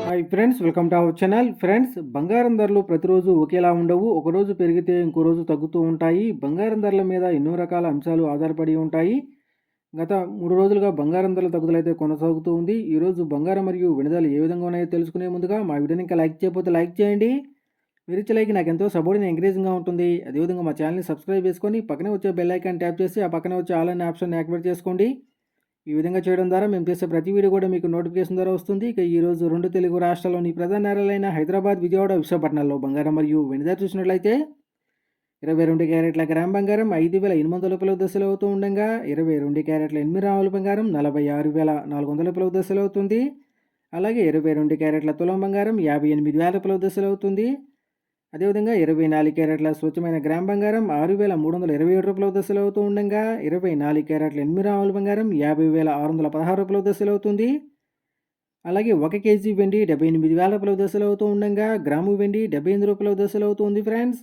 Hi friends, welcome to our channel. Friends, బంగారం ధరలు ప్రతిరోజు ఒకేలా ఉండవు. ఒకరోజు పెరిగితే ఇంకో రోజు తగ్గుతూ ఉంటాయి. బంగారం ధరల మీద ఎన్నో రకాల అంశాలు ఆధారపడి ఉంటాయి. గత 3 రోజులుగా బంగారం ధరల తగ్గుదలైతే కొనసాగుతూ ఉంది. ఈరోజు బంగారం మరియు వెండి ధరలు ఏ విధంగా ఉన్నాయో తెలుసుకునే ముందుగా మా వీడియోని ఇంకా లైక్ చేయకపోతే లైక్ చేయండి. మీరు ఇచ్చే లైక్ నాకు ఎంతో సపోర్ట్ ఎంకరేజింగ్గా ఉంటుంది. అదేవిధంగా మా ఛానల్ని సబ్స్క్రైబ్ చేసుకొని పక్కనే వచ్చే బెల్ ఐకాన్ ట్యాప్ చేసి ఆ పక్కనే వచ్చే ఆల్ అనే ఆప్షన్ యాక్టివేట్ చేసుకోండి. ఈ విధంగా చేయడం ద్వారా మేము చేసే ప్రతి వీడియో కూడా మీకు నోటిఫికేషన్ ద్వారా వస్తుంది. ఇక ఈరోజు 2 తెలుగు రాష్ట్రాల్లోని ప్రధాన నగరాలైన హైదరాబాద్, విజయవాడ, విశాఖపట్నాల్లో బంగారం మరియు వెండి ధర చూసినట్లయితే 22 క్యారెట్ల గ్రామ్ బంగారం 5,800 రూపాయల దశలు అవుతూ ఉండగా 22 క్యారెట్ల 8 గ్రాముల బంగారం 46,400 రూపాయల దశలు అవుతుంది. అలాగే 22 క్యారెట్ల తులం బంగారం 58,000 రూపాయల దశలు అవుతుంది. అదేవిధంగా 24 క్యారెట్ల స్వచ్ఛమైన గ్రామ్ బంగారం 6,327 రూపాయల దశలు అవుతూ ఉండగా 24 క్యారెట్ల 8 గ్రాముల బంగారం 50,616 రూపాయల దశలు అవుతుంది. అలాగే 1 కేజీ వెండి 78,000 రూపాయల దశలు అవుతూ ఉండగా గ్రాము వెండి 78 రూపాయల దశలు అవుతుంది. ఫ్రెండ్స్,